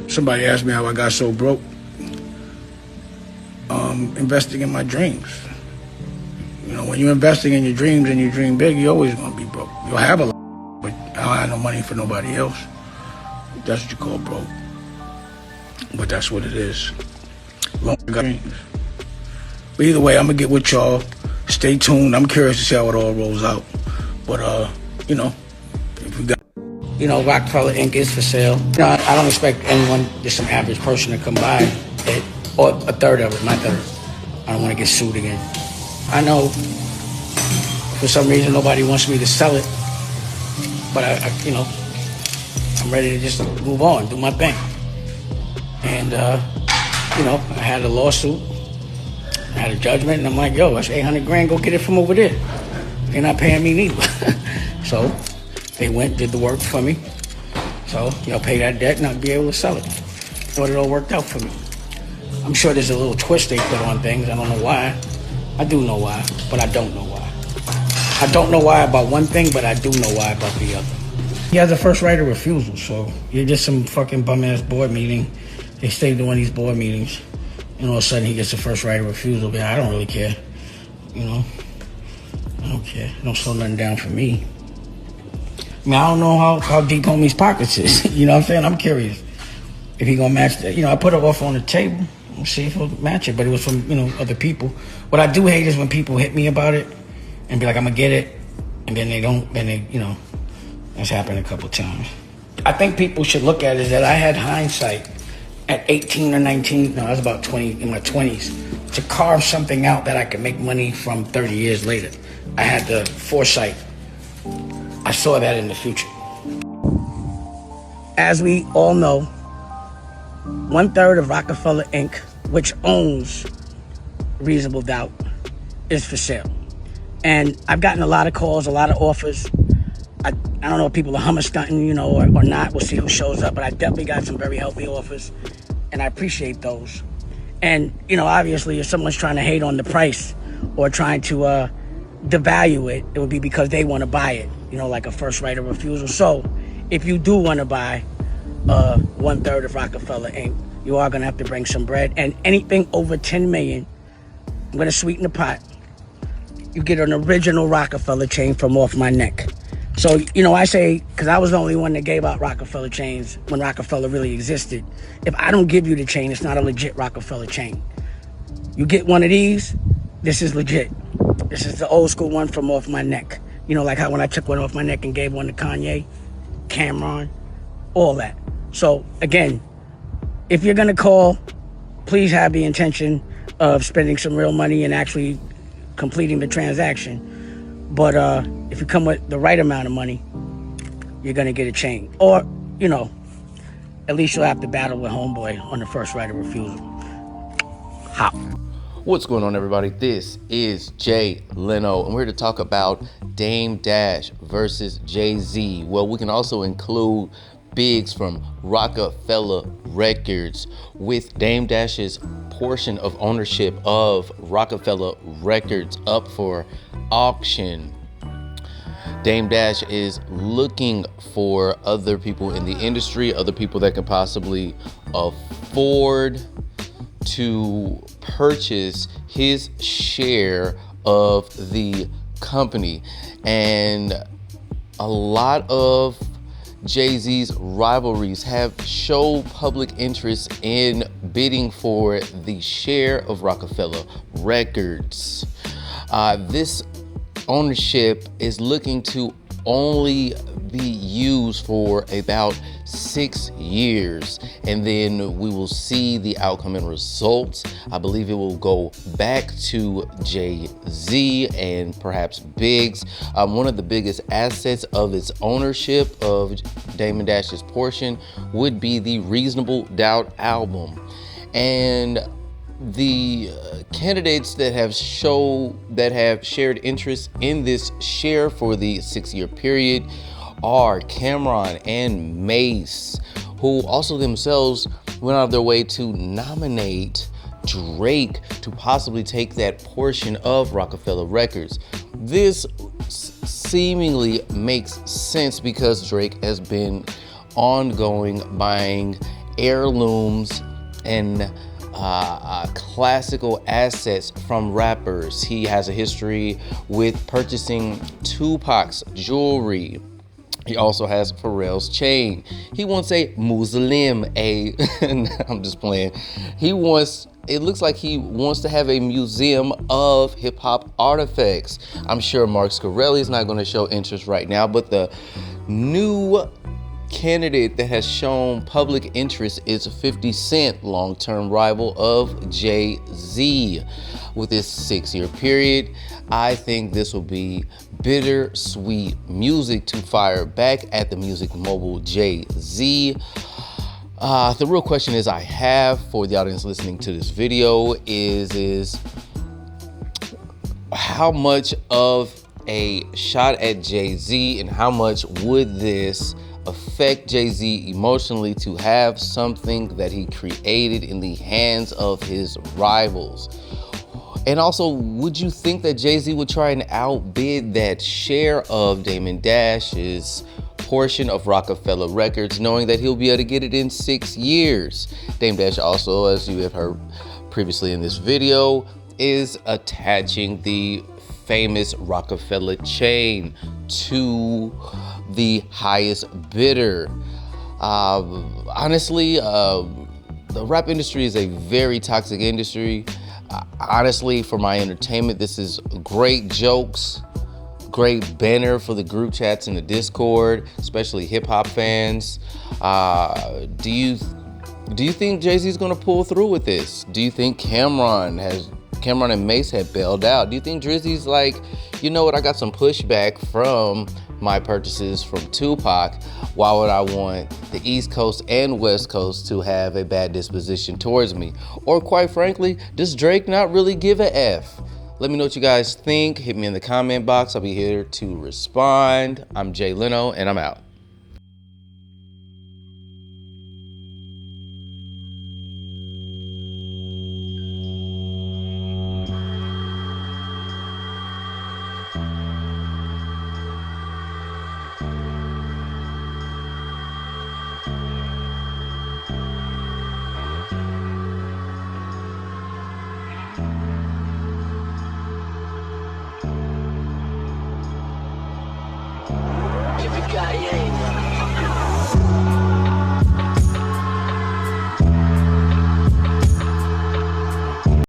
Somebody asked me how I got so broke. Investing in my dreams. You know, when you're investing in your dreams and you dream big, you're always gonna be broke. You'll have a lot, but I don't have no money for nobody else. That's what you call broke. But that's what it is. Long as I got dreams. But either way, I'm gonna get with y'all. Stay tuned. I'm curious to see how it all rolls out. But you know, if we got Rocafella Inc. is for sale. I don't expect anyone, just some average person, to come by it, or a third of it, my third. I don't want to get sued again. I know for some reason nobody wants me to sell it, but I'm ready to just move on, do my thing. And I had a lawsuit, I had a judgment, and I'm like, yo, that's 800 grand, go get it from over there. They're not paying me neither. So they went, did the work for me. So, pay that debt and I'll be able to sell it. Thought it all worked out for me. I'm sure there's a little twist they put on things. I don't know why. I do know why, but I don't know why. I don't know why about one thing, but I do know why about the other. He has a first right of refusal, so you're just some fucking bum-ass board meeting. They stay doing these board meetings, and all of a sudden he gets a first right of refusal. But I don't really care. I don't care. Don't slow nothing down for me. I mean, I don't know how deep homie's pockets is. You know what I'm saying? I'm curious if he gonna match that. I put it off on the table. We'll see if he'll match it. But it was from, other people. What I do hate is when people hit me about it and be like, I'm gonna get it. And then they don't, that's happened a couple times. I think people should look at it that I had hindsight at 18 or 19, no, I was about 20, in my 20s, to carve something out that I could make money from 30 years later. I had the foresight. I saw that in the future. As we all know, 1/3 of Rocafella Inc., which owns Reasonable Doubt, is for sale. And I've gotten a lot of calls, a lot of offers. I don't know if people are hummer stunting, or not. We'll see who shows up. But I definitely got some very healthy offers, and I appreciate those. And, obviously, if someone's trying to hate on the price or trying to devalue it, it would be because they want to buy it, like a first right of refusal. So if you do want to buy 1/3 of Rocafella Inc., you are going to have to bring some bread. And anything over 10 million, I'm going to sweeten the pot. You get an original Rocafella chain from off my neck. So, I say, because I was the only one that gave out Rocafella chains when Rocafella really existed. If I don't give you the chain, it's not a legit Rocafella chain. You get one of these, this is legit. This is the old school one from off my neck. Like how when I took one off my neck and gave one to Kanye, Cameron, all that. So, again, if you're going to call, please have the intention of spending some real money and actually completing the transaction. But if you come with the right amount of money, you're going to get a chain. Or, at least you'll have to battle with homeboy on the first right of refusal. How? What's going on, everybody? This is Jay Leno, and we're here to talk about Dame Dash versus Jay-Z. Well, we can also include Biggs from Rocafella Records, with Dame Dash's portion of ownership of Rocafella Records up for auction. Dame Dash is looking for other people in the industry, other people that can possibly afford to purchase his share of the company. And a lot of Jay-Z's rivalries have shown public interest in bidding for the share of Rocafella Records. This ownership is looking to only be used for about 6 years, and then we will see the outcome and results. I believe it will go back to Jay-Z and perhaps Biggs. One of the biggest assets of its ownership of Dame Dash's portion would be the Reasonable Doubt album. And the candidates that have shared interest in this share for the 6-year period are Cameron and Mace, who also themselves went out of their way to nominate Drake to possibly take that portion of Rocafella Records. This seemingly makes sense because Drake has been ongoing buying heirlooms and classical assets from rappers. He has a history with purchasing Tupac's jewelry. He also has Pharrell's chain. He wants a Muslim, I'm just playing. It looks like he wants to have a museum of hip hop artifacts. I'm sure Mark Scarelli is not going to show interest right now, but the new candidate that has shown public interest is 50 Cent, long-term rival of Jay-Z. With this 6-year period, I think this will be bittersweet music to fire back at the music mogul Jay-Z. The real question is I have for the audience listening to this video is how much of a shot at Jay-Z and how much would this affect Jay-Z emotionally to have something that he created in the hands of his rivals? And also, would you think that Jay-Z would try and outbid that share of Damon Dash's portion of Rocafella Records, knowing that he'll be able to get it in 6 years? Dame Dash also, as you have heard previously in this video, is attaching the famous Rocafella chain to the highest bidder. Honestly, the rap industry is a very toxic industry. Honestly, for my entertainment, this is great jokes, great banner for the group chats in the Discord, especially hip hop fans. Do you think Jay-Z's gonna pull through with this? Do you think Cameron and Mace had bailed out? Do you think Drizzy's like, you know what, I got some pushback from my purchases from Tupac. Why would I want the East Coast and West Coast to have a bad disposition towards me? Or quite frankly, does Drake not really give a F? Let me know what you guys think. Hit me in the comment box. I'll be here to respond. I'm Jay Leno, and I'm out.